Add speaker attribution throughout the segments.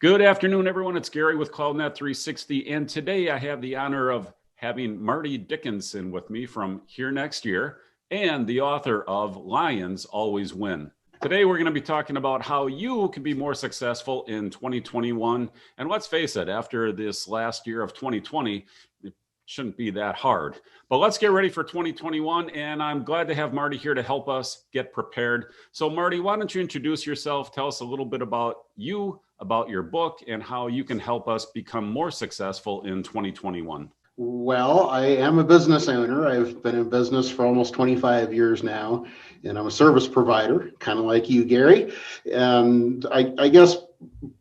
Speaker 1: Good afternoon, everyone. It's Gary with CloudNet 360, and today I have the honor of having Marty Dickinson with me from Here Next Year and the author of Lions Always Win. Today we're going to be talking about how you can be more successful in 2021. And let's face it, after this last year of 2020, it shouldn't be that hard. But let's get ready for 2021, and I'm glad to have Marty here to help us get prepared. So Marty, why don't you introduce yourself, tell us a little bit about you, about your book, and how you can help us become more successful in 2021.
Speaker 2: Well, I am a business owner. I've been in business for almost 25 years now, and I'm a service provider, kind of like you, Gary. And I guess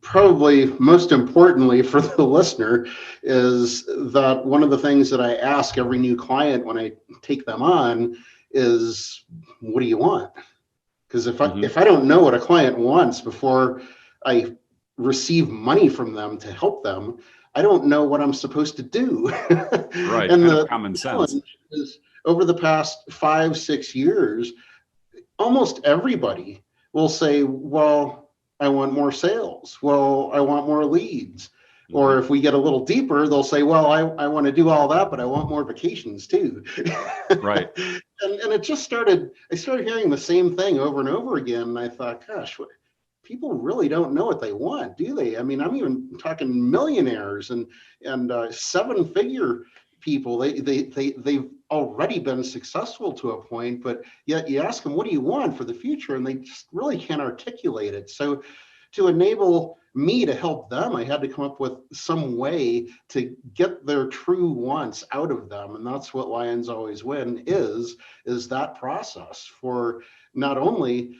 Speaker 2: probably most importantly for the listener is that one of the things that I ask every new client when I take them on is, what do you want? Because if I don't know what a client wants before I receive money from them to help them, I don't know what I'm supposed to do.
Speaker 1: Right,
Speaker 2: And
Speaker 1: kind
Speaker 2: the
Speaker 1: of common sense.
Speaker 2: challenge is over the past 5-6 years, almost everybody will say, well, I want more sales. Well, I want more leads. Or if we get a little deeper, they'll say, well, I want to do all that, but I want more vacations too.
Speaker 1: Right.
Speaker 2: And it just I started hearing the same thing over and over again. And I thought, gosh, people really don't know what they want, do they? I mean, I'm even talking millionaires and seven-figure people. They've already been successful to a point, but yet you ask them, what do you want for the future? And they just really can't articulate it. So to enable me to help them, I had to come up with some way to get their true wants out of them. And that's what Lions Always Win is that process for not only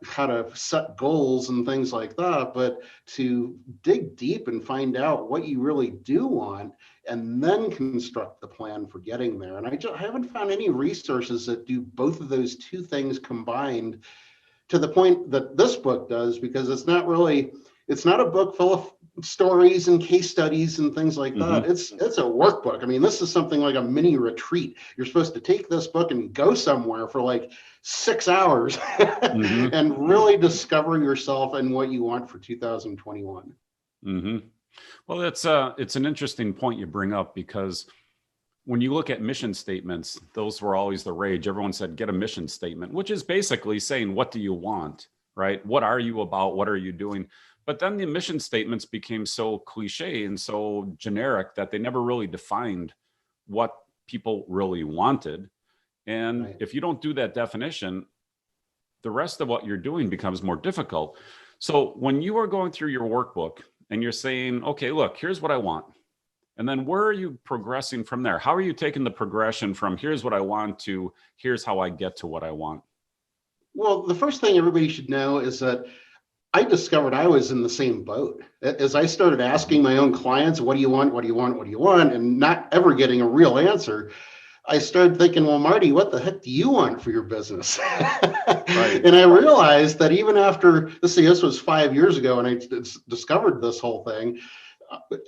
Speaker 2: how to set goals and things like that, but to dig deep and find out what you really do want and then construct the plan for getting there. And I haven't found any resources that do both of those two things combined to the point that this book does, because it's not a book full of stories and case studies and things like that. It's a workbook. I mean, this is something like a mini retreat. You're supposed to take this book and go somewhere for like 6 hours and really discover yourself and what you want for 2021.
Speaker 1: Well, it's an interesting point you bring up, because when you look at mission statements, those were always the rage. Everyone said, get a mission statement, which is basically saying, what do you want, right? What are you about? What are you doing? But then the mission statements became so cliche and so generic that they never really defined what people really wanted. And if you don't do that definition, the rest of what you're doing becomes more difficult. So when you are going through your workbook and you're saying, okay, look, here's what I want. And then where are you progressing from there? How are you taking the progression from here's what I want to here's how I get to what I want?
Speaker 2: Well, the first thing everybody should know is that I discovered I was in the same boat. As I started asking my own clients, what do you want? What do you want? What do you want? And not ever getting a real answer, I started thinking, well, Marty, what the heck do you want for your business? Right. And I realized that even after, this was 5 years ago, and I discovered this whole thing,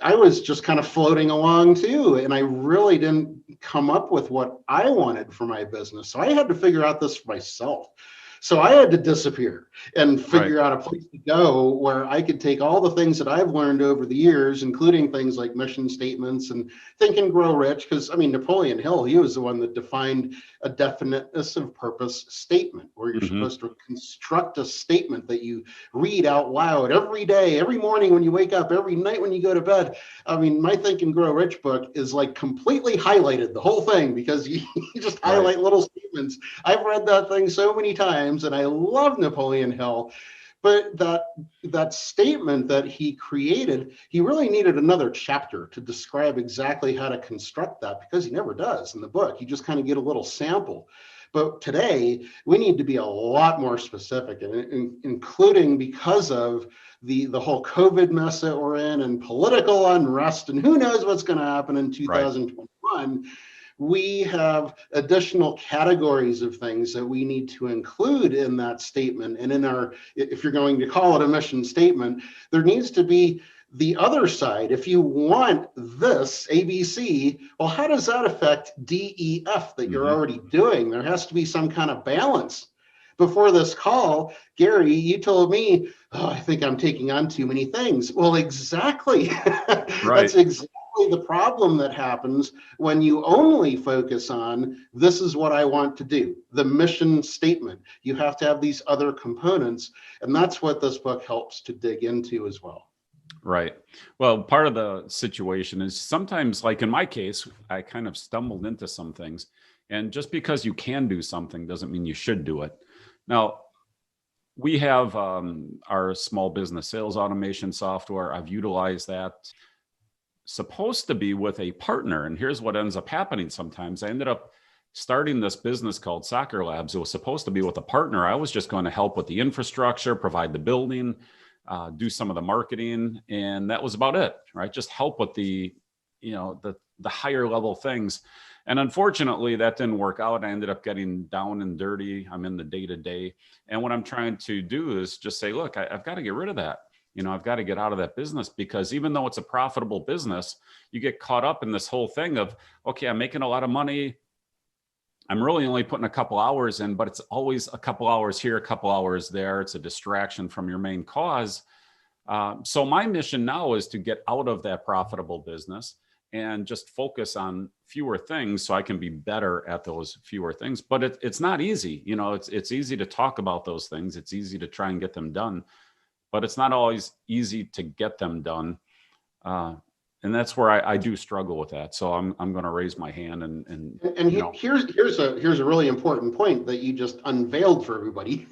Speaker 2: I was just kind of floating along too. And I really didn't come up with what I wanted for my business. So I had to figure out this for myself. So I had to disappear and figure out a place to go where I could take all the things that I've learned over the years, including things like mission statements and Think and Grow Rich. Because, I mean, Napoleon Hill, he was the one that defined a definiteness of purpose statement, where you're supposed to construct a statement that you read out loud every day, every morning when you wake up, every night when you go to bed. I mean, my Think and Grow Rich book is like completely highlighted, the whole thing, because you just highlight little statements. I've read that thing so many times. And I love Napoleon Hill, but that statement that he created, he really needed another chapter to describe exactly how to construct that, because he never does in the book. You just kind of get a little sample. But today, we need to be a lot more specific, including because of the whole COVID mess that we're in and political unrest, and who knows what's going to happen in 2021. We have additional categories of things that we need to include in that statement. And if you're going to call it a mission statement, there needs to be the other side. If you want this ABC, well, how does that affect DEF that you're already doing? There has to be some kind of balance before this call, Gary, you told me, oh, I think I'm taking on too many things. Well, exactly.
Speaker 1: Right.
Speaker 2: That's exactly the problem that happens when you only focus on this is what I want to do, the mission statement. You have to have these other components, and that's what this book helps to dig into as well.
Speaker 1: Right. Well, part of the situation is sometimes, like in my case, I kind of stumbled into some things. And just because you can do something doesn't mean you should do it. Now, we have our small business sales automation software. I've utilized that, supposed to be with a partner. And here's what ends up happening sometimes. I ended up starting this business called Soccer Labs. It was supposed to be with a partner. I was just going to help with the infrastructure, provide the building, do some of the marketing, and that was about it, right? Just help with the higher level things. And unfortunately, that didn't work out. I ended up getting down and dirty. I'm in the day to day. And what I'm trying to do is just say, look, I've got to get rid of that. I've got to get out of that business, because even though it's a profitable business, you get caught up in this whole thing of, okay, I'm making a lot of money. I'm really only putting a couple hours in, but it's always a couple hours here, a couple hours there. It's a distraction from your main cause. So my mission now is to get out of that profitable business and just focus on fewer things so I can be better at those fewer things. But it's not easy. It's easy to talk about those things. It's easy to try and get them done, but it's not always easy to get them done. And that's where I do struggle with that. So I'm going to raise my hand and
Speaker 2: here's a really important point that you just unveiled for everybody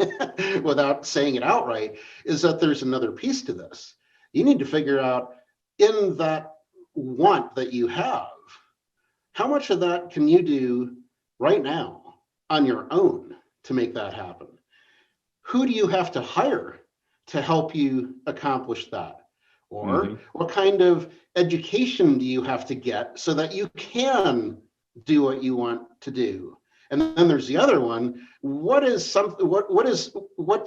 Speaker 2: without saying it outright, is that there's another piece to this. You need to figure out, in that want that you have, how much of that can you do right now on your own to make that happen? Who do you have to hire to help you accomplish that? Or what kind of education do you have to get so that you can do what you want to do? And then there's the other one. What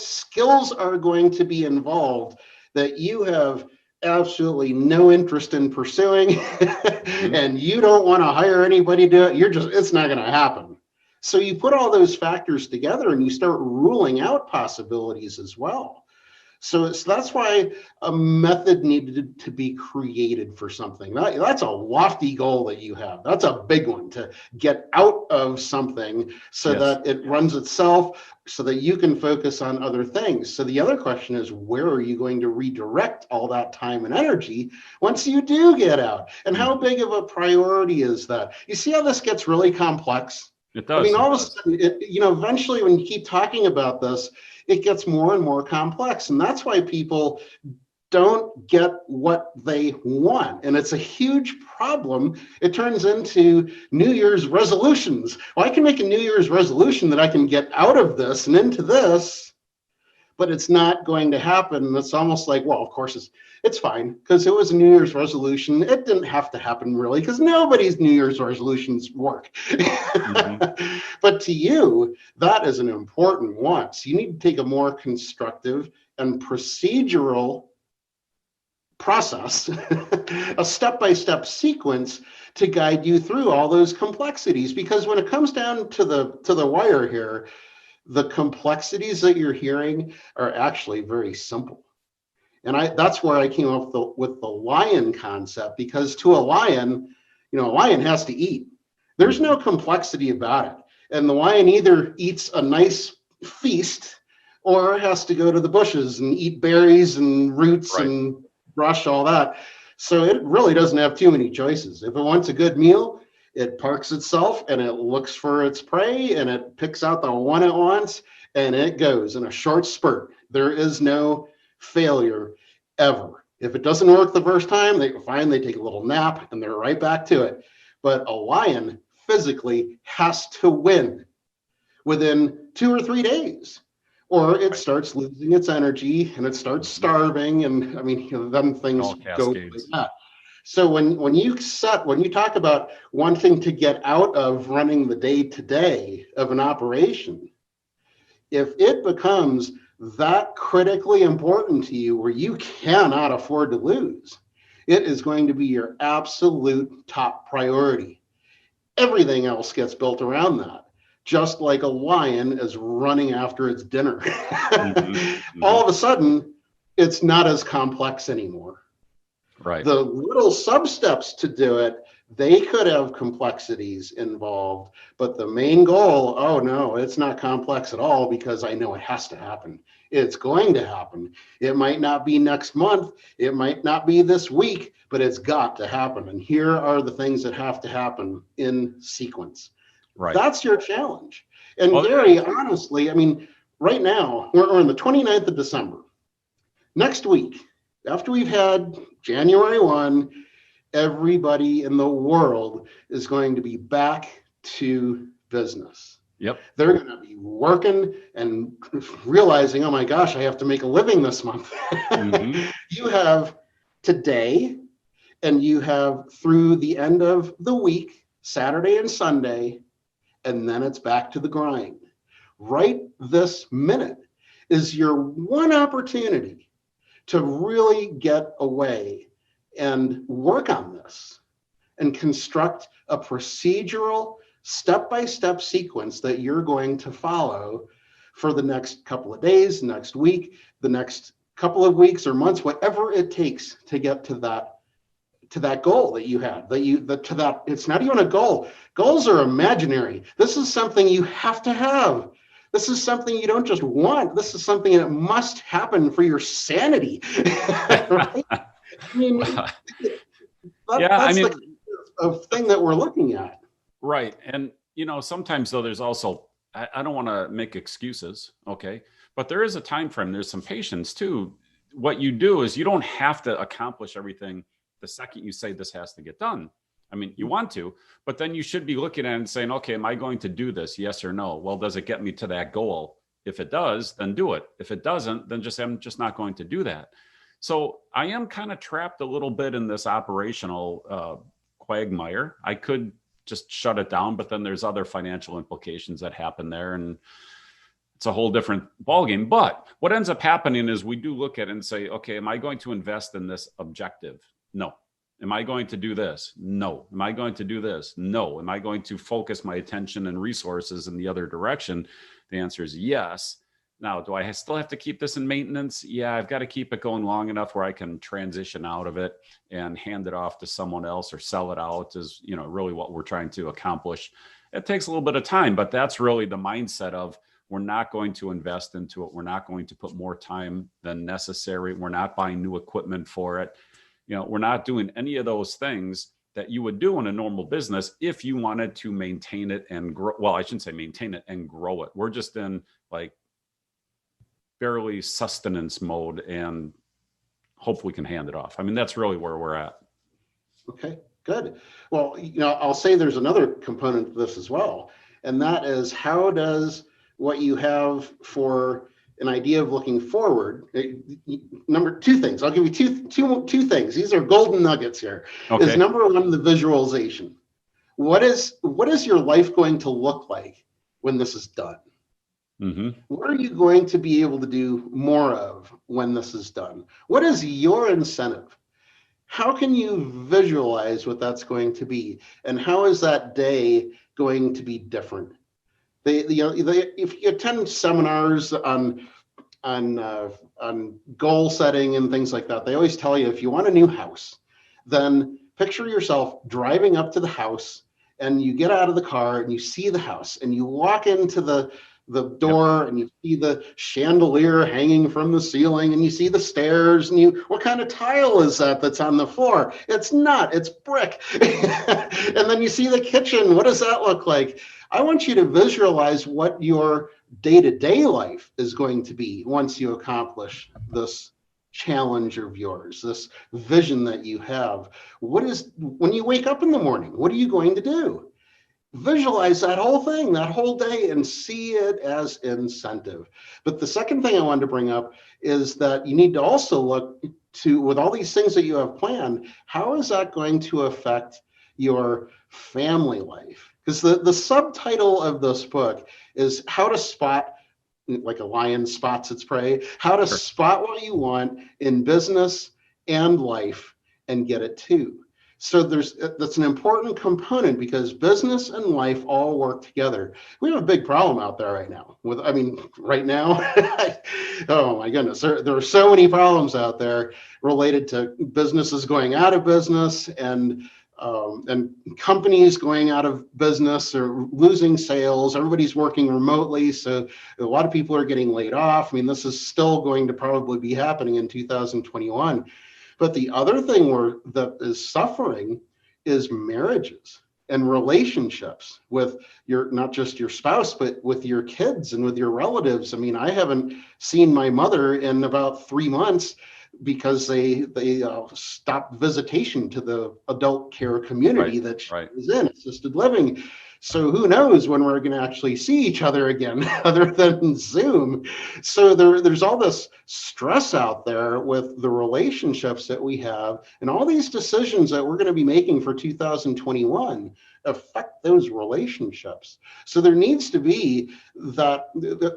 Speaker 2: skills are going to be involved that you have absolutely no interest in pursuing and you don't want to hire anybody to do it? It's not going to happen. So you put all those factors together and you start ruling out possibilities as well. So that's why a method needed to be created for something. That's a lofty goal that you have. That's a big one, to get out of something so that it runs itself, so that you can focus on other things. So the other question is, where are you going to redirect all that time and energy once you do get out? And how big of a priority is that? You see how this gets really complex?
Speaker 1: It does.
Speaker 2: I mean, all of a sudden, eventually when you keep talking about this, it gets more and more complex. And that's why people don't get what they want. And it's a huge problem. It turns into New Year's resolutions. Well, I can make a New Year's resolution that I can get out of this and into this, but it's not going to happen. It's almost like, well, of course it's fine, because it was a New Year's resolution. It didn't have to happen, really, because nobody's New Year's resolutions work. But to you, that is an important one. So you need to take a more constructive and procedural process, a step-by-step sequence to guide you through all those complexities. Because when it comes down to the wire here, the complexities that you're hearing are actually very simple. And that's where I came up with the lion concept, because to a lion has to eat. There's no complexity about it. And the lion either eats a nice feast or has to go to the bushes and eat berries and roots and brush, all that. So it really doesn't have too many choices. If it wants a good meal, it parks itself and it looks for its prey and it picks out the one it wants and it goes in a short spurt. There is no failure ever. If it doesn't work the first time, they take a little nap and they're right back to it. But a lion physically has to win within 2 or 3 days, or it starts losing its energy and it starts starving. And I mean, then things go like that. So when you talk about wanting to get out of running the day-to-day of an operation, if it becomes that critically important to you where you cannot afford to lose, it is going to be your absolute top priority. Everything else gets built around that. just like a lion is running after its dinner.
Speaker 1: Mm-hmm.
Speaker 2: All of a sudden, it's not as complex anymore.
Speaker 1: Right.
Speaker 2: The little sub-steps to do it, they could have complexities involved, but the main goal, oh no, it's not complex at all because I know it has to happen. It's going to happen. It might not be next month, it might not be this week, but it's got to happen. And here are the things that have to happen in sequence.
Speaker 1: Right.
Speaker 2: That's your challenge. And
Speaker 1: Well,
Speaker 2: Gary, honestly, I mean, right now, we're on the 29th of December. Next week, after we've had January 1, everybody in the world is going to be back to business.
Speaker 1: yep.
Speaker 2: They're going to be working and realizing, oh my gosh, I have to make a living this month.
Speaker 1: Mm-hmm.
Speaker 2: You have today, and you have through the end of the week, Saturday and Sunday, and then it's back to the grind. Right this minute is your one opportunity to really get away and work on this and construct a procedural step-by-step sequence that you're going to follow for the next couple of days, next week, the next couple of weeks or months, whatever it takes to get to that goal that you have, it's not even a goal. Goals are imaginary. This is something you have to have. This is something you don't just want. This is something that must happen for your sanity. Right? I mean, that's the kind of thing that we're looking at.
Speaker 1: Right. And, sometimes though, there's also, I don't want to make excuses. Okay. But there is a time frame. There's some patience too. What you do is you don't have to accomplish everything the second you say this has to get done. I mean, you want to, but then you should be looking at it and saying, okay, am I going to do this? Yes or no? Well, does it get me to that goal? If it does, then do it. If it doesn't, then I'm just not going to do that. So I am kind of trapped a little bit in this operational quagmire. I could just shut it down, but then there's other financial implications that happen there. And it's a whole different ballgame. But what ends up happening is we do look at it and say, okay, am I going to invest in this objective? No. Am I going to do this? No. Am I going to do this? No. Am I going to focus my attention and resources in the other direction? The answer is yes. Now, do I still have to keep this in maintenance? Yeah, I've got to keep it going long enough where I can transition out of it and hand it off to someone else or sell it out is, really what we're trying to accomplish. It takes a little bit of time, but that's really the mindset of we're not going to invest into it. We're not going to put more time than necessary. We're not buying new equipment for it. We're not doing any of those things that you would do in a normal business if you wanted to maintain it and grow. Well, I shouldn't say maintain it and grow it. We're just in like barely sustenance mode and hope we can hand it off. I mean, that's really where we're at.
Speaker 2: Okay, good. Well, I'll say there's another component to this as well. And that is, how does what you have for an idea of looking forward, two things. I'll give you two things. These are golden nuggets here.
Speaker 1: Okay.
Speaker 2: Is number one, the visualization. What is your life going to look like when this is done?
Speaker 1: Mm-hmm.
Speaker 2: What are you going to be able to do more of when this is done? What is your incentive? How can you visualize what that's going to be? And how is that day going to be different? If you attend seminars on goal setting and things like that, they always tell you if you want a new house, then picture yourself driving up to the house, and you get out of the car and you see the house, and you walk into the door, and you see the chandelier hanging from the ceiling, and you see the stairs, and what kind of tile is that's on the floor? It's not, it's brick. And then you see the kitchen. What does that look like? I want you to visualize what your day-to-day life is going to be once you accomplish this challenge of yours, this vision that you have. When you wake up in the morning, what are you going to do? Visualize that whole thing, that whole day, and see it as incentive. But the second thing I wanted to bring up is that you need to also look to, with all these things that you have planned, how is that going to affect your family life? Because the subtitle of this book is how to spot, like a lion spots its prey, how to spot what you want in business and life and get it too. So that's an important component because business and life all work together. We have a big problem out there right now right now, oh my goodness, there are so many problems out there related to businesses going out of business and companies going out of business or losing sales. Everybody's working remotely, so a lot of people are getting laid off. I mean, this is still going to probably be happening in 2021. But the other thing that is suffering is marriages and relationships with not just your spouse, but with your kids and with your relatives. I mean, I haven't seen my mother in about 3 months because they stopped visitation to the adult care community that she was in, assisted living. So who knows when we're going to actually see each other again other than Zoom. So there's all this stress out there with the relationships that we have, and all these decisions that we're going to be making for 2021 affect those relationships. So there needs to be that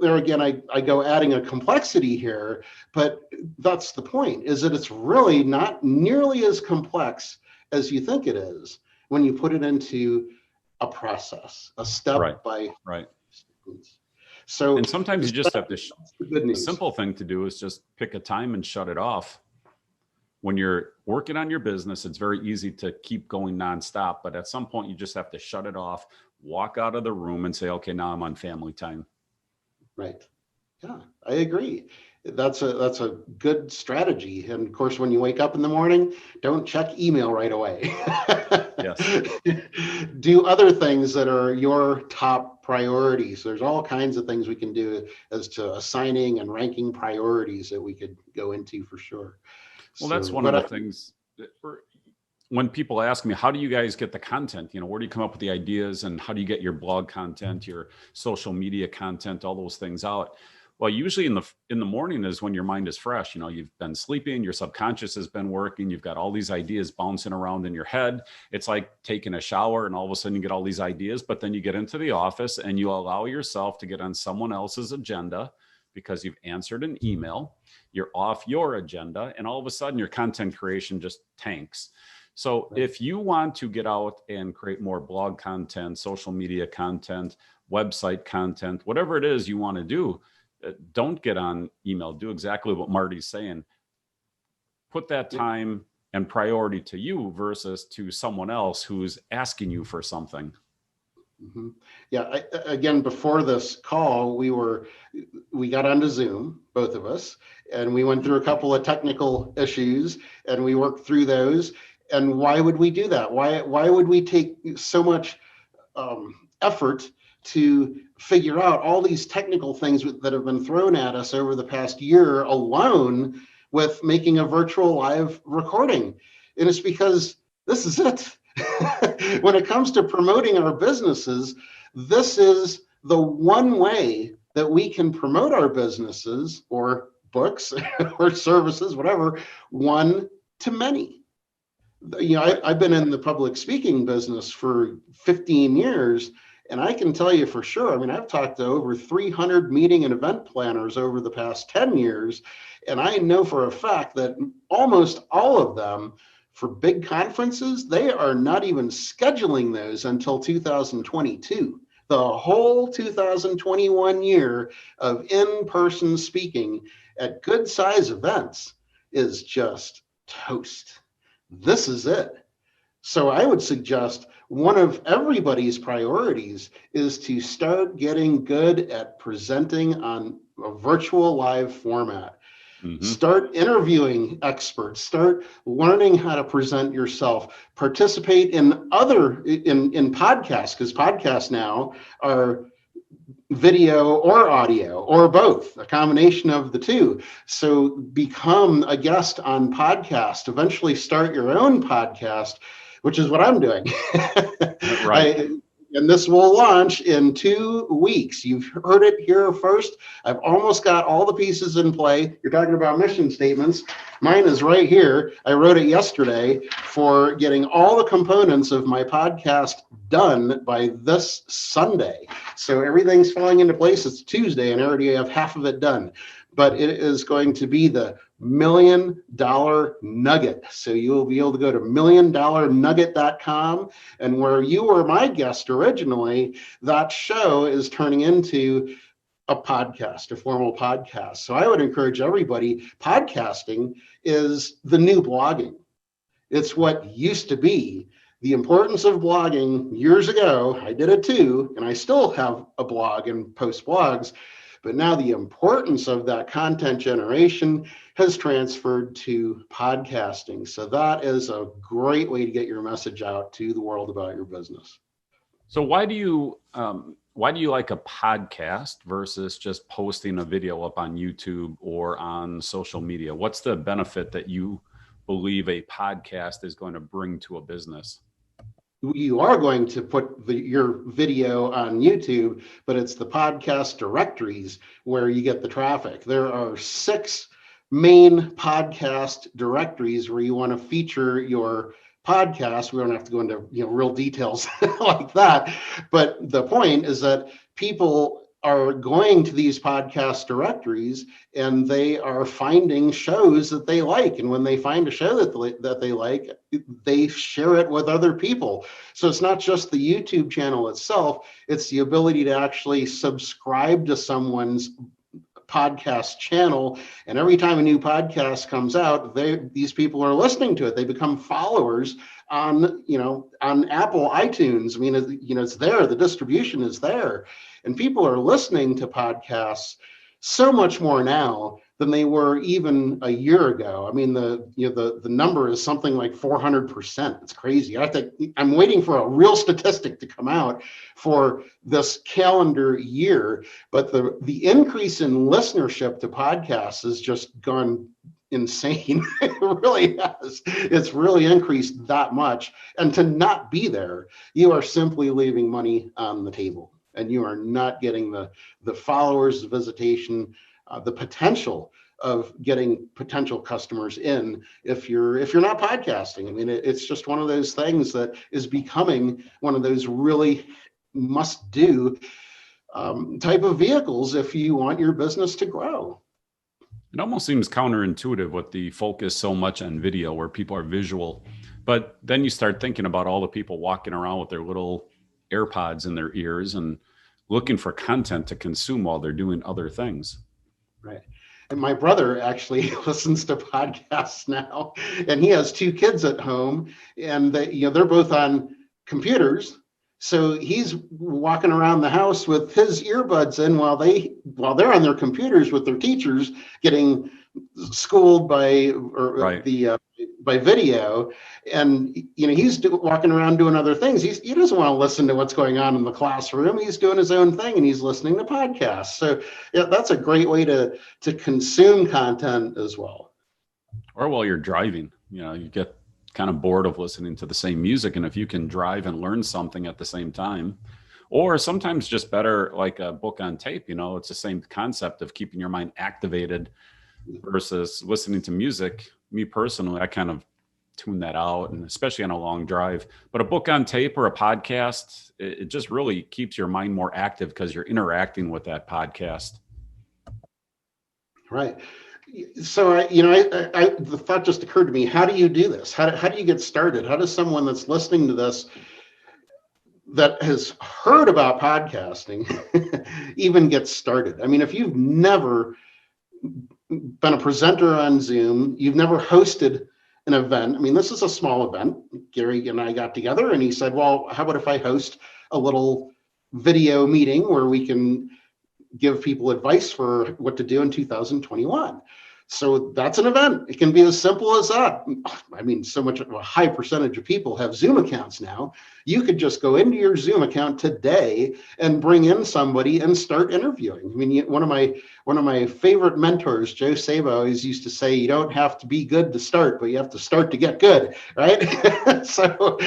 Speaker 2: there again, I go adding a complexity here, but that's the point, is that it's really not nearly as complex as you think it is when you put it into a process, a step by sequence. So,
Speaker 1: and sometimes you just have to, the simple thing to do is just pick a time and shut it off. When you're working on your business, it's very easy to keep going nonstop, but at some point you just have to shut it off, walk out of the room and say, okay, now I'm on family time.
Speaker 2: Right. Yeah, I agree. That's a good strategy. And of course, when you wake up in the morning, don't check email right away.
Speaker 1: Yes.
Speaker 2: Do other things that are your top priorities. There's all kinds of things we can do as to assigning and ranking priorities that we could go into for sure.
Speaker 1: Well, that's one of the things that when people ask me, how do you guys get the content? You know, where do you come up with the ideas, and how do you get your blog content, your social media content, all those things out? Well, usually in the morning is when your mind is fresh. You know, you've been sleeping, your subconscious has been working, you've got all these ideas bouncing around in your head. It's like taking a shower and all of a sudden you get all these ideas, but then you get into the office and you allow yourself to get on someone else's agenda because you've answered an email, you're off your agenda, and all of a sudden your content creation just tanks. So if you want to get out and create more blog content, social media content, website content, whatever it is you want to do, don't get on email. Do exactly what Marty's saying. Put that time and priority to you versus to someone else who's asking you for something.
Speaker 2: Mm-hmm. Yeah. Again, before this call, we got onto Zoom, both of us, and we went through a couple of technical issues and we worked through those. And why would we do that? Why would we take so much effort to figure out all these technical things that have been thrown at us over the past year alone with making a virtual live recording? And it's because this is it. When it comes to promoting our businesses, this is the one way that we can promote our businesses or books or services, whatever, one to many. You know, I've been in the public speaking business for 15 years, and I can tell you for sure, I mean, I've talked to over 300 meeting and event planners over the past 10 years, and I know for a fact that almost all of them, for big conferences, they are not even scheduling those until 2022. The whole 2021 year of in-person speaking at good size events is just toast. This is it. So I would suggest one of everybody's priorities is to start getting good at presenting on a virtual live format. Mm-hmm. Start interviewing experts, start learning how to present yourself, participate in podcasts, because podcasts now are video or audio or both, a combination of the two. So become a guest on podcast, eventually start your own podcast, which is what I'm doing. Right. And this will launch in 2 weeks. You've heard it here first. I've almost got all the pieces in play. You're talking about mission statements. Mine is right here. I wrote it yesterday for getting all the components of my podcast done by this Sunday. So everything's falling into place. It's Tuesday and I already have half of it done. But it is going to be the $1 million nugget. So you will be able to go to $1milliondollarnugget.com. And where you were my guest originally, that show is turning into a podcast, a formal podcast. So I would encourage everybody, podcasting is the new blogging. It's what used to be. The importance of blogging years ago, I did it too, and I still have a blog and post blogs, but now the importance of that content generation has transferred to podcasting. So that is a great way to get your message out to the world about your business.
Speaker 1: So why do you like a podcast versus just posting a video up on YouTube or on social media? What's the benefit that you believe a podcast is going to bring to a business?
Speaker 2: You are going to put your video on YouTube, but it's the podcast directories where you get the traffic. There are 6 main podcast directories where you want to feature your podcast. We don't have to go into real details like that, but the point is that people are going to these podcast directories and they are finding shows that they like, and when they find a show that they like, they share it with other people. So it's not just the YouTube channel itself, it's the ability to actually subscribe to someone's podcast channel, and every time a new podcast comes out, these people are listening to it. They become followers on Apple iTunes. I mean, it's there, the distribution is there, and people are listening to podcasts so much more now than they were even a year ago. I mean, the number is something like 400%. It's crazy. I think I'm waiting for a real statistic to come out for this calendar year, but the increase in listenership to podcasts has just gone insane. It really has. It's really increased that much. And to not be there, you are simply leaving money on the table, and you are not getting the followers, the visitation, the potential of getting potential customers in if you're not podcasting. I mean, it's just one of those things that is becoming one of those really must do type of vehicles if you want your business to grow.
Speaker 1: It almost seems counterintuitive with the focus so much on video where people are visual, but then you start thinking about all the people walking around with their little AirPods in their ears and looking for content to consume while they're doing other things.
Speaker 2: Right. And my brother actually listens to podcasts now, and he has 2 kids at home, and they're both on computers. So he's walking around the house with his earbuds in while they're on their computers with their teachers getting schooled by video, and he's walking around doing other things. He doesn't want to listen to what's going on in the classroom. He's doing his own thing and he's listening to podcasts. So yeah, that's a great way to consume content as well.
Speaker 1: Or while you're driving, you get kind of bored of listening to the same music, and if you can drive and learn something at the same time, or sometimes just better like a book on tape, it's the same concept of keeping your mind activated versus listening to music. Me personally, I kind of tune that out, and especially on a long drive. But a book on tape or a podcast, it just really keeps your mind more active because you're interacting with that podcast.
Speaker 2: Right. So the thought just occurred to me: how do you do this? How do you get started? How does someone that's listening to this that has heard about podcasting even get started? I mean, if you've never been a presenter on Zoom, you've never hosted an event. I mean, this is a small event. Gary and I got together and he said, well, how about if I host a little video meeting where we can give people advice for what to do in 2021? So that's an event. It can be as simple as that. I mean, a high percentage of people have Zoom accounts now. You could just go into your Zoom account today and bring in somebody and start interviewing. I mean, one of my favorite mentors, Joe Sabo, always used to say, you don't have to be good to start, but you have to start to get good, right? So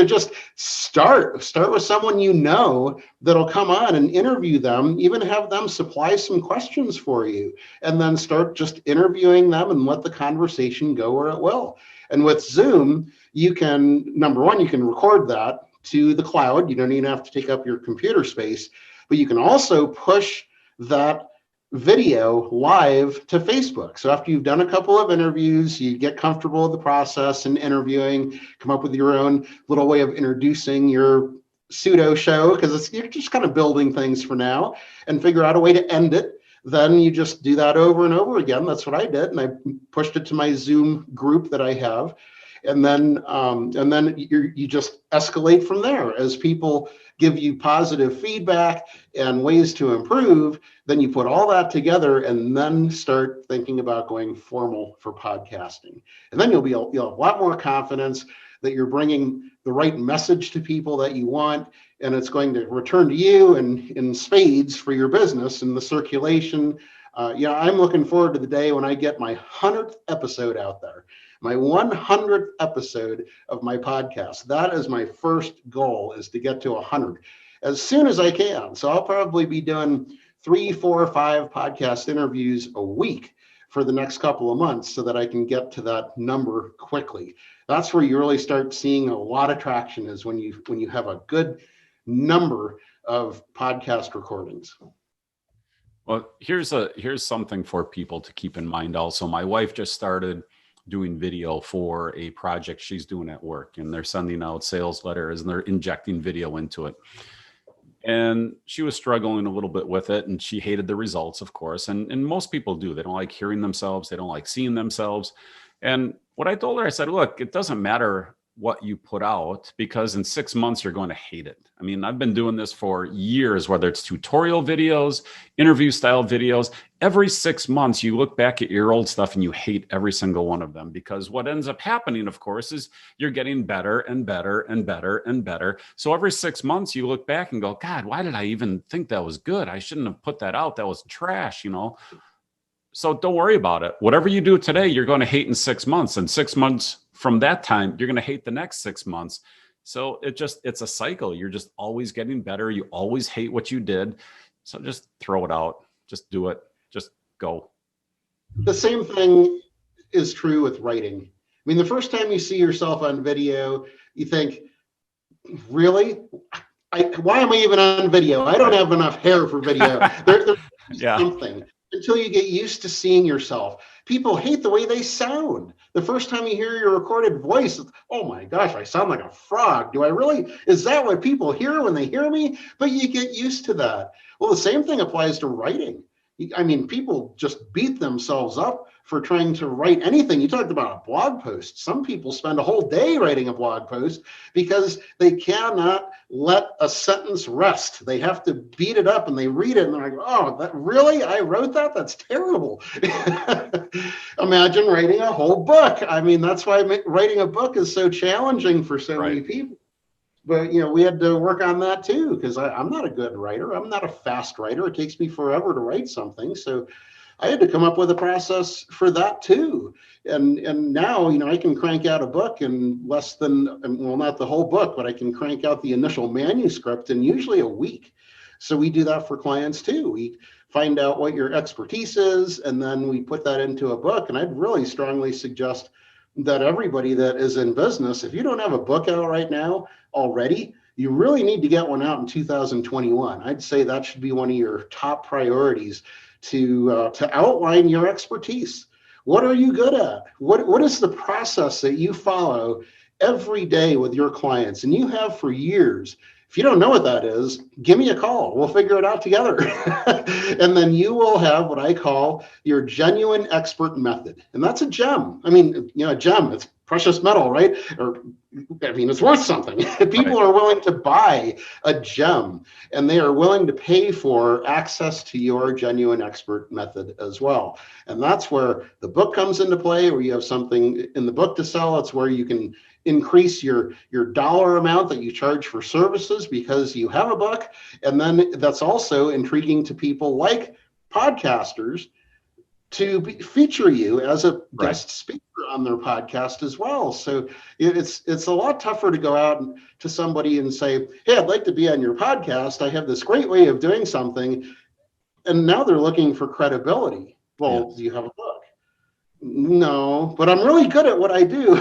Speaker 2: just start with someone that'll come on and interview them, even have them supply some questions for you, and then start just interviewing them and let the conversation go where it will. And with Zoom, you can, number one, you can record that to the cloud. You don't even have to take up your computer space, but you can also push that video live to Facebook. So after you've done a couple of interviews, you get comfortable with the process and interviewing, come up with your own little way of introducing your pseudo show, because you're just kind of building things for now, and figure out a way to end it. Then you just do that over and over again. That's what I did, and I pushed it to my Zoom group that I have, and then you just escalate from there as people give you positive feedback and ways to improve. Then you put all that together and then start thinking about going formal for podcasting, and then you'll have a lot more confidence that you're bringing the right message to people that you want, and it's going to return to you in spades for your business and the circulation. I'm looking forward to the day when I get my 100th episode out there, my 100th episode of my podcast. That is my first goal, is to get to 100 as soon as I can. So I'll probably be doing 3, 4, 5 podcast interviews a week for the next couple of months so that I can get to that number quickly. That's where you really start seeing a lot of traction, is when you have a good number of podcast recordings.
Speaker 1: Well, here's something for people to keep in mind also. My wife just started doing video for a project she's doing at work, and they're sending out sales letters and they're injecting video into it. And she was struggling a little bit with it, and she hated the results, of course. And most people do. They don't like hearing themselves. They don't like seeing themselves. And what I told her, I said, look, it doesn't matter what you put out, because in 6 months, you're going to hate it. I mean, I've been doing this for years, whether it's tutorial videos, interview style videos. Every 6 months, you look back at your old stuff and you hate every single one of them, because what ends up happening, of course, is you're getting better and better and better and better. So every 6 months, you look back and go, God, why did I even think that was good? I shouldn't have put that out. That was trash, So don't worry about it. Whatever you do today, you're going to hate in 6 months. And 6 months from that time, you're going to hate the next 6 months. So it's a cycle. You're just always getting better. You always hate what you did. So just throw it out. Just do it. Just go.
Speaker 2: The same thing is true with writing. I mean, the first time you see yourself on video, you think, really? Why am I even on video? I don't have enough hair for video. There's something. Until you get used to seeing yourself. People hate the way they sound. The first time you hear your recorded voice, oh my gosh, I sound like a frog. Is that what people hear when they hear me? But you get used to that. Well, the same thing applies to writing. I mean, people just beat themselves up for trying to write anything. You talked about a blog post. Some people spend a whole day writing a blog post because they cannot let a sentence rest. They have to beat it up, and they read it and they're like, oh, that really? I wrote that? That's terrible. Imagine writing a whole book. I mean, that's why writing a book is so challenging for so many people. But, we had to work on that too, because I'm not a good writer. I'm not a fast writer. It takes me forever to write something. So I had to come up with a process for that too. And now, I can crank out a book in less than, well, not the whole book, but I can crank out the initial manuscript in usually a week. So we do that for clients too. We find out what your expertise is, and then we put that into a book. And I'd really strongly suggest that everybody that is in business, if you don't have a book out right now already, you really need to get one out in 2021. I'd say that should be one of your top priorities, to outline your expertise. What are you good at? What is the process that you follow every day with your clients, and you have for years? If you don't know what that is, give me a call. We'll figure it out together. And then you will have what I call your genuine expert method. And that's a gem. I mean, a gem, it's precious metal, right? It's worth something. People are willing to buy a gem, and they are willing to pay for access to your genuine expert method as well. And that's where the book comes into play, where you have something in the book to sell. It's where you can increase your dollar amount that you charge for services because you have a book. And then that's also intriguing to people like podcasters to feature you as a guest speaker on their podcast as well. So it's a lot tougher to go out to somebody and say, hey, I'd like to be on your podcast. I have this great way of doing something. And now they're looking for credibility. Well, do you have a book? No, but I'm really good at what I do.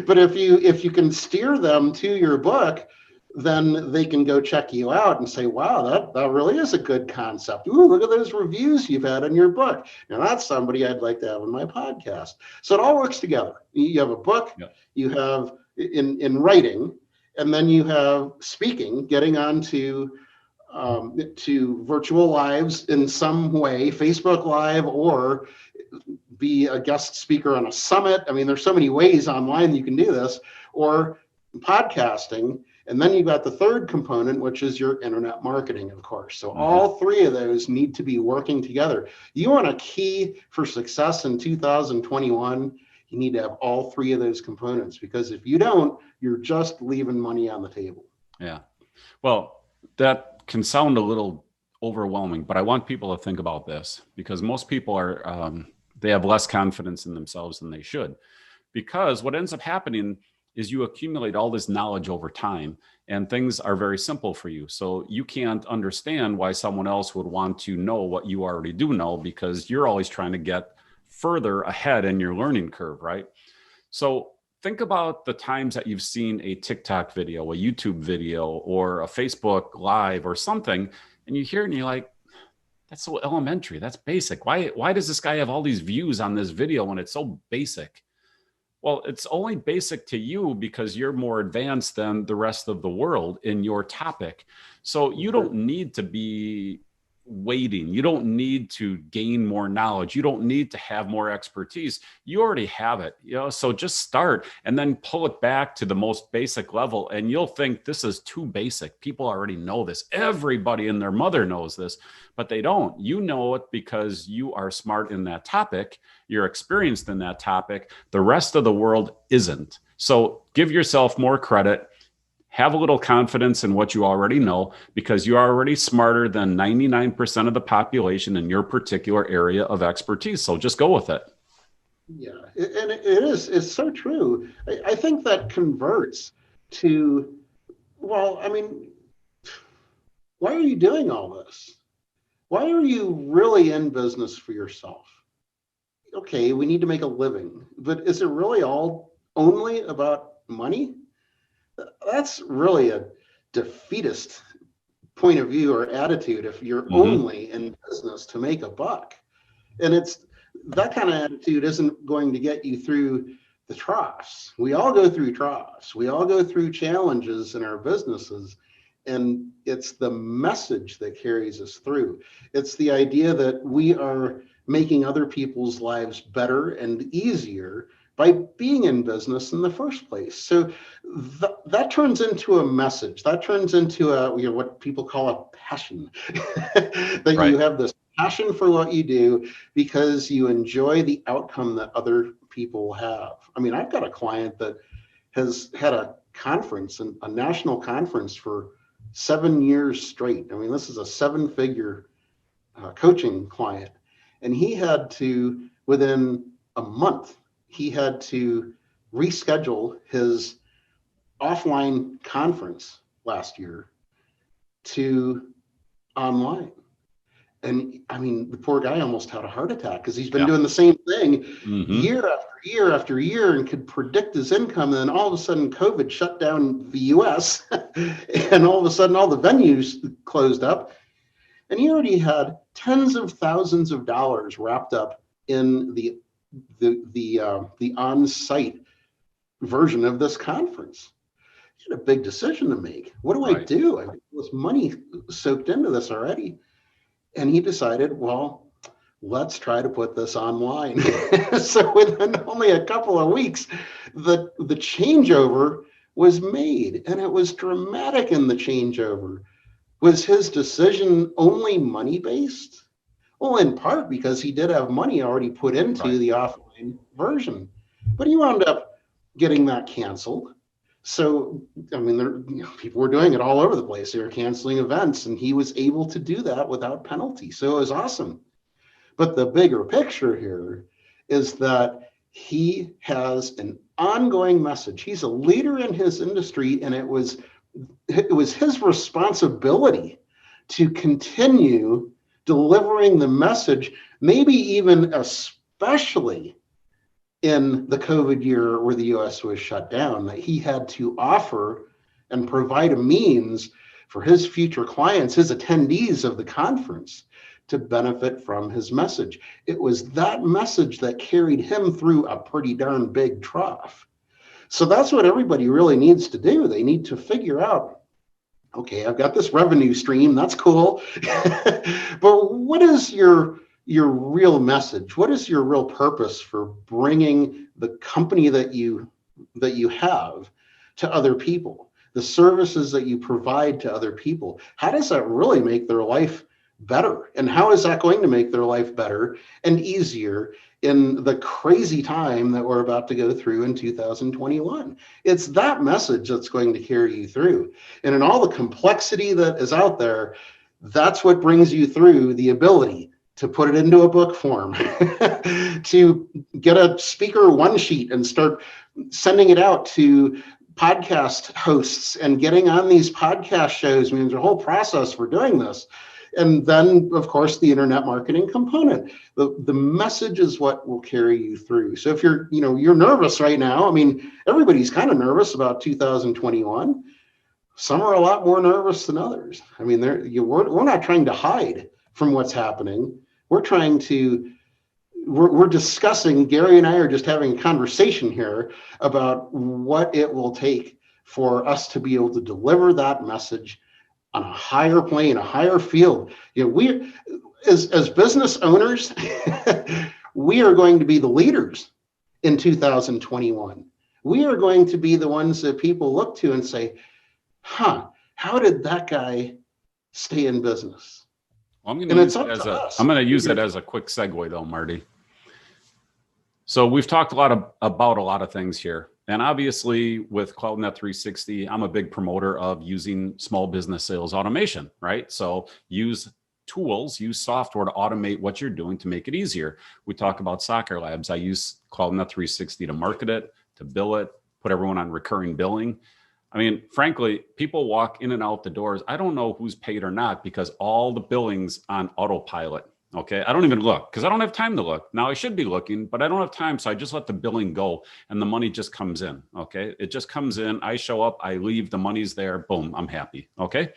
Speaker 2: But if you can steer them to your book, then they can go check you out and say, wow, that really is a good concept. Ooh, look at those reviews you've had in your book. Now that's somebody I'd like to have on my podcast. So it all works together. You have a book,
Speaker 1: Yeah.
Speaker 2: you have in writing, and then you have speaking, getting on to virtual lives in some way, Facebook Live, or be a guest speaker on a summit. I mean, there's so many ways online you can do this, or podcasting. And then you've got the third component, which is your internet marketing, of course. So all three of those need to be working together. You want a key for success in 2021, you need to have all three of those components, because if you don't, you're just leaving money on the table.
Speaker 1: Yeah. Well, that can sound a little overwhelming, but I want people to think about this, because most people are, they have less confidence in themselves than they should, because what ends up happening is you accumulate all this knowledge over time and things are very simple for you. So you can't understand why someone else would want to know what you already do know, because you're always trying to get further ahead in your learning curve, right? So think about the times that you've seen a TikTok video, a YouTube video, or a Facebook Live or something, and you hear it and you're like, that's so elementary, that's basic. Why does this guy have all these views on this video when it's so basic? Well, it's only basic to you because you're more advanced than the rest of the world in your topic. So you don't need to be waiting. You don't need to gain more knowledge. You don't need to have more expertise. You already have it, so just start and then pull it back to the most basic level. And you'll think this is too basic. People already know this. Everybody and their mother knows this, but they don't. You know it because you are smart in that topic. You're experienced in that topic. The rest of the world isn't. So give yourself more credit. Have a little confidence in what you already know, because you're already smarter than 99% of the population in your particular area of expertise. So just go with it.
Speaker 2: Yeah, and it's so true. I think that converts to, well, I mean, why are you doing all this? Why are you really in business for yourself? Okay, we need to make a living, but is it really all only about money? That's really a defeatist point of view or attitude if you're only in business to make a buck. And it's that kind of attitude isn't going to get you through the troughs. We all go through troughs. We all go through challenges in our businesses. And it's the message that carries us through. It's the idea that we are making other people's lives better and easier by being in business in the first place. So that turns into a message. That turns into a what people call a passion. That
Speaker 1: Right.
Speaker 2: You have this passion for what you do because you enjoy the outcome that other people have. I mean, I've got a client that has had a conference, a national conference for 7 years straight. I mean, this is a 7-figure coaching client. And he had to, within a month, he had to reschedule his offline conference last year to online. And I mean, the poor guy almost had a heart attack because he's been doing the same thing year after year after year and could predict his income. And then all of a sudden, COVID shut down the US and all of a sudden, all the venues closed up. And he already had tens of thousands of dollars wrapped up in the on-site version of this conference. He had a big decision to make. What do I do? I mean, this money soaked into this already. And he decided, well, let's try to put this online. So within only a couple of weeks, the changeover was made, and it was dramatic in the changeover. Was his decision only money-based? Well, in part because he did have money already put into the offline version, but he wound up getting that canceled. So, I mean, people were doing it all over the place. They were canceling events, and he was able to do that without penalty. So it was awesome. But the bigger picture here is that he has an ongoing message. He's a leader in his industry, and it was his responsibility to continue delivering the message, maybe even especially in the COVID year where the US was shut down, that he had to offer and provide a means for his future clients, his attendees of the conference, to benefit from his message. It was that message that carried him through a pretty darn big trough. So that's what everybody really needs to do. They need to figure out, okay, I've got this revenue stream, that's cool. But what is your real message? What is your real purpose for bringing the company that you have to other people? The services that you provide to other people, how does that really make their life better? And how is that going to make their life better and easier in the crazy time that we're about to go through in 2021? It's that message that's going to carry you through. And in all the complexity that is out there, that's what brings you through the ability to put it into a book form, to get a speaker one sheet and start sending it out to podcast hosts and getting on these podcast shows. I mean, there's a whole process for doing this. And then, of course, the internet marketing component. The message is what will carry you through. So if you're nervous right now, I mean, everybody's kind of nervous about 2021. Some are a lot more nervous than others. I mean, we're not trying to hide from what's happening. We're discussing, Gary and I are just having a conversation here about what it will take for us to be able to deliver that message on a higher plane, a higher field. We as business owners, we are going to be the leaders in 2021. We are going to be the ones that people look to and say, how did that guy stay in business?
Speaker 1: Well, I'm going to use it as a quick segue though, Marty. So we've talked about a lot of things here. And obviously with CloudNet 360, I'm a big promoter of using small business sales automation, right? So use tools, use software to automate what you're doing to make it easier. We talk about Soccer Labs. I use CloudNet 360 to market it, to bill it, put everyone on recurring billing. I mean, frankly, people walk in and out the doors. I don't know who's paid or not because all the billing's on autopilot. Okay. I don't even look because I don't have time to look. Now I should be looking, but I don't have time. So I just let the billing go and the money just comes in. Okay. It just comes in. I show up, I leave, the money's there. Boom. I'm happy. Okay.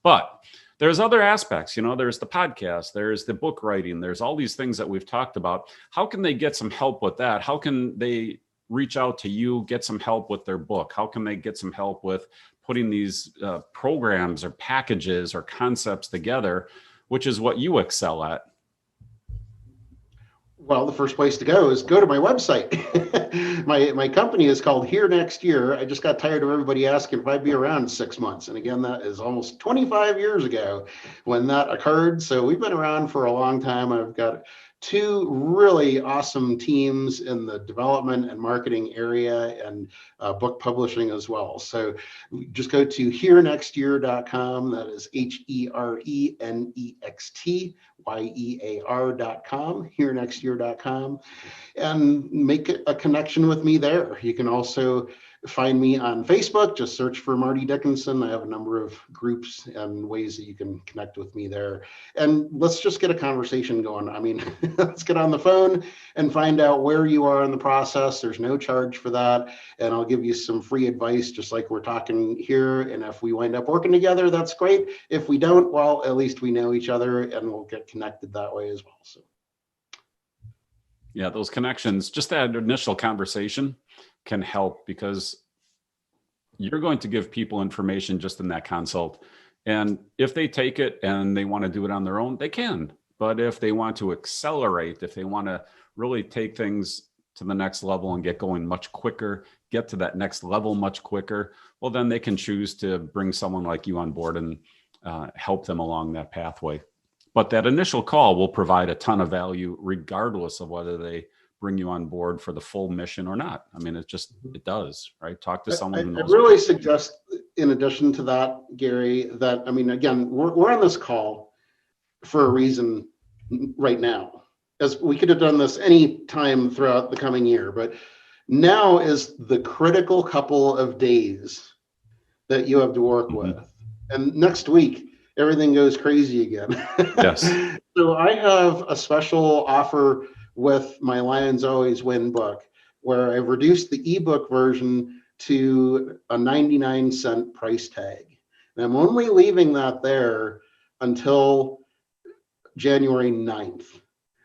Speaker 1: But there's other aspects, there's the podcast, there's the book writing, there's all these things that we've talked about. How can they get some help with that? How can they reach out to you, get some help with their book? How can they get some help with putting these programs or packages or concepts together, which is what you excel at?
Speaker 2: Well, the first place to go is go to my website. My company is called Here Next Year. I just got tired of everybody asking if I'd be around in 6 months. And again, that is almost 25 years ago when that occurred. So we've been around for a long time. I've got two really awesome teams in the development and marketing area and book publishing as well. So just go to herenextyear.com. That is HERENEXTYEAR.com, herenextyear.com, and make a connection with me there. You can also find me on Facebook. Just search for Marty Dickinson. I have a number of groups and ways that you can connect with me there. And let's just get a conversation going. I mean, let's get on the phone and find out where you are in the process. There's no charge for that. And I'll give you some free advice, just like we're talking here. And if we wind up working together, that's great. If we don't, well, at least we know each other and we'll get connected that way as well. So,
Speaker 1: yeah, those connections, just that initial conversation can help because you're going to give people information just in that consult. And if they take it and they want to do it on their own, they can. But if they want to accelerate, if they want to really take things to the next level and get going much quicker, get to that next level much quicker, well, then they can choose to bring someone like you on board and help them along that pathway. But that initial call will provide a ton of value regardless of whether they bring you on board for the full mission or not. I mean, it does, right? Talk to someone.
Speaker 2: I really suggest, in addition to that, Gary, that, I mean, again, we're on this call for a reason right now, as we could have done this any time throughout the coming year, but now is the critical couple of days that you have to work with. And next week, everything goes crazy again.
Speaker 1: Yes.
Speaker 2: So I have a special offer with my Lions Always Win book, where I've reduced the ebook version to a 99-cent price tag. And I'm only leaving that there until January 9th.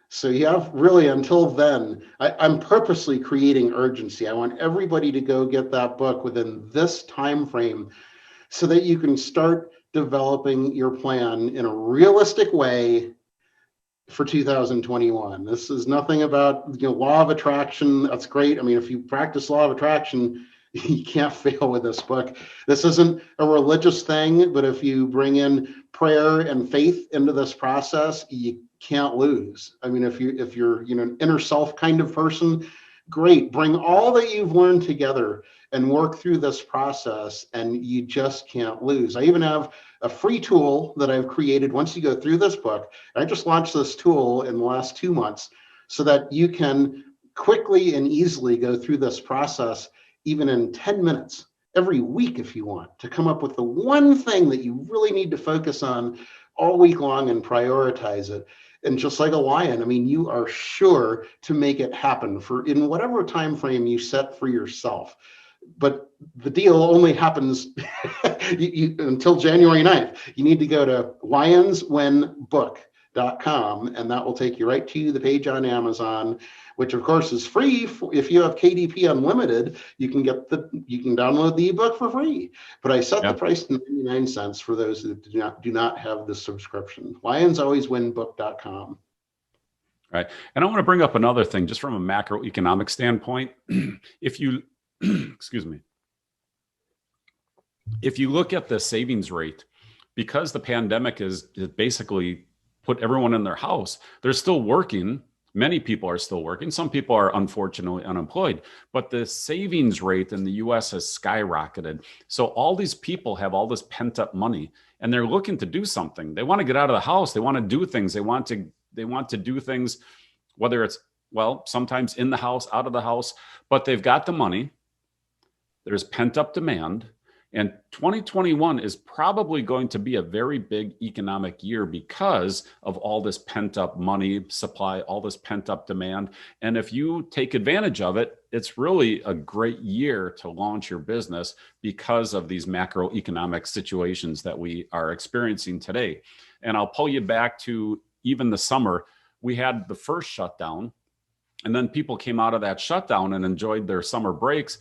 Speaker 2: So you have really until then. I'm purposely creating urgency. I want everybody to go get that book within this time frame so that you can start developing your plan in a realistic way for 2021. This is nothing about law of attraction. That's great. I mean, if you practice law of attraction, you can't fail with this book. This isn't a religious thing, but if you bring in prayer and faith into this process, you can't lose. I mean, if you're an inner self kind of person, great. Bring all that you've learned together and work through this process, and you just can't lose. I even have a free tool that I've created once you go through this book. I just launched this tool in the last 2 months so that you can quickly and easily go through this process, even in 10 minutes every week if you want, to come up with the one thing that you really need to focus on all week long and prioritize it. And just like a lion, I mean, you are sure to make it happen in whatever time frame you set for yourself. But the deal only happens until January 9th. You need to go to lionswinbook.com, and that will take you right to the page on Amazon, which of course is free. If you have KDP Unlimited, you can download the ebook for free. But I set the price to 99 cents for those that do not have the subscription. Lionswinbook.com.
Speaker 1: Right. And I want to bring up another thing, just from a macroeconomic standpoint. If you excuse me. If you look at the savings rate, because the pandemic is basically put everyone in their house, they're still working. Many people are still working. Some people are unfortunately unemployed, but the savings rate in the US has skyrocketed. So all these people have all this pent up money and they're looking to do something. They want to get out of the house. They want to do things. They want to do things, whether it's, well, sometimes in the house, out of the house, but they've got the money. There's pent up demand, and 2021 is probably going to be a very big economic year because of all this pent up money supply, all this pent up demand. And if you take advantage of it, it's really a great year to launch your business because of these macroeconomic situations that we are experiencing today. And I'll pull you back to even the summer. We had the first shutdown, and then people came out of that shutdown and enjoyed their summer breaks.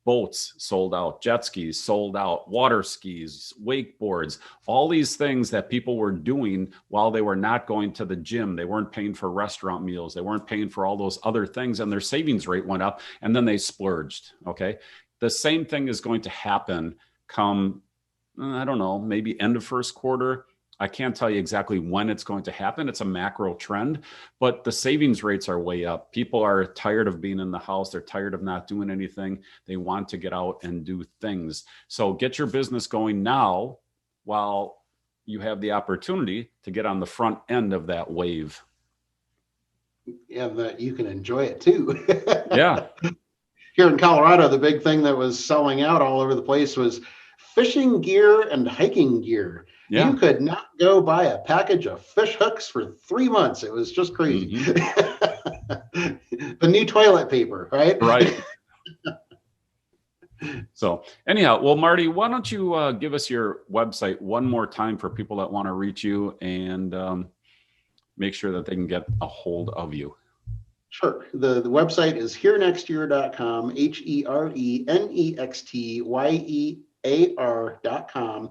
Speaker 1: Boats sold out, jet skis sold out, water skis, wakeboards, all these things that people were doing while they were not going to the gym. They weren't paying for restaurant meals. They weren't paying for all those other things, and their savings rate went up, and then they splurged. Okay. The same thing is going to happen come, I don't know, maybe end of first quarter. I can't tell you exactly when it's going to happen. It's a macro trend, but the savings rates are way up. People are tired of being in the house. They're tired of not doing anything. They want to get out and do things. So get your business going now while you have the opportunity to get on the front end of that wave.
Speaker 2: And that you can enjoy it too.
Speaker 1: Yeah.
Speaker 2: Here in Colorado, the big thing that was selling out all over the place was fishing gear and hiking gear. Yeah. You could not go buy a package of fish hooks for 3 months. It was just crazy. Mm-hmm. The new toilet paper, right?
Speaker 1: Right. So anyhow, well, Marty, why don't you give us your website one more time for people that want to reach you and make sure that they can get a hold of you.
Speaker 2: Sure. The website is herenextyear.com, HERENEXTYEAR.com.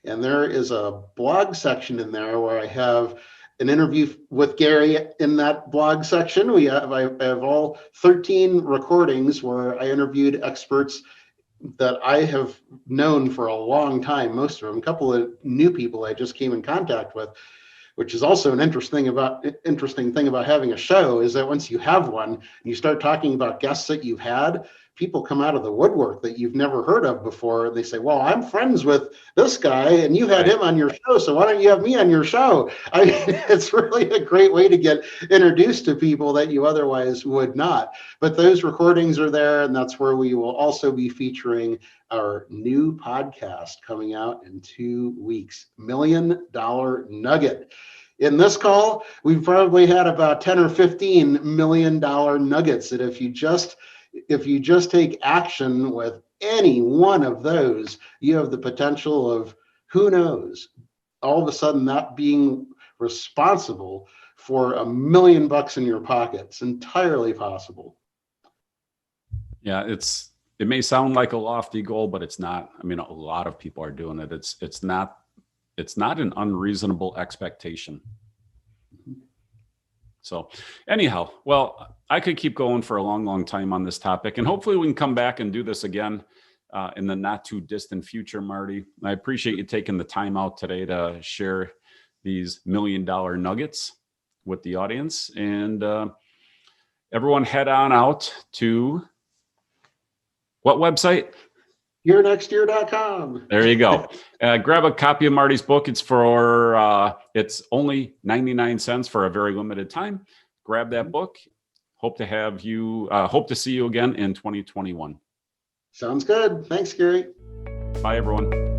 Speaker 2: And there is a blog section in there where I have an interview with Gary in that blog section. I have all 13 recordings where I interviewed experts that I have known for a long time, most of them. A couple of new people I just came in contact with, which is also an interesting thing about having a show, is that once you have one and you start talking about guests that you've had, people come out of the woodwork that you've never heard of before. They say, well, I'm friends with this guy and you had him on your show, so why don't you have me on your show? I mean, it's really a great way to get introduced to people that you otherwise would not. But those recordings are there, and that's where we will also be featuring our new podcast coming out in 2 weeks, $1 Million Nugget. In this call, we've probably had about 10 or 15 $1 million nuggets that if you just take action with any one of those, you have the potential of, who knows, all of a sudden not being responsible for $1 million in your pocket. It's entirely possible.
Speaker 1: Yeah, it may sound like a lofty goal, but it's not. I mean, a lot of people are doing it. It's not an unreasonable expectation. So anyhow, well, I could keep going for a long, long time on this topic, and hopefully we can come back and do this again in the not too distant future, Marty. I appreciate you taking the time out today to share these $1 million nuggets with the audience, and everyone head on out to what website?
Speaker 2: YourNextYear.com.
Speaker 1: There you go. Grab a copy of Marty's book. It's it's only 99 cents for a very limited time. Grab that book. Hope to see you again in 2021.
Speaker 2: Sounds good. Thanks, Gary.
Speaker 1: Bye, everyone.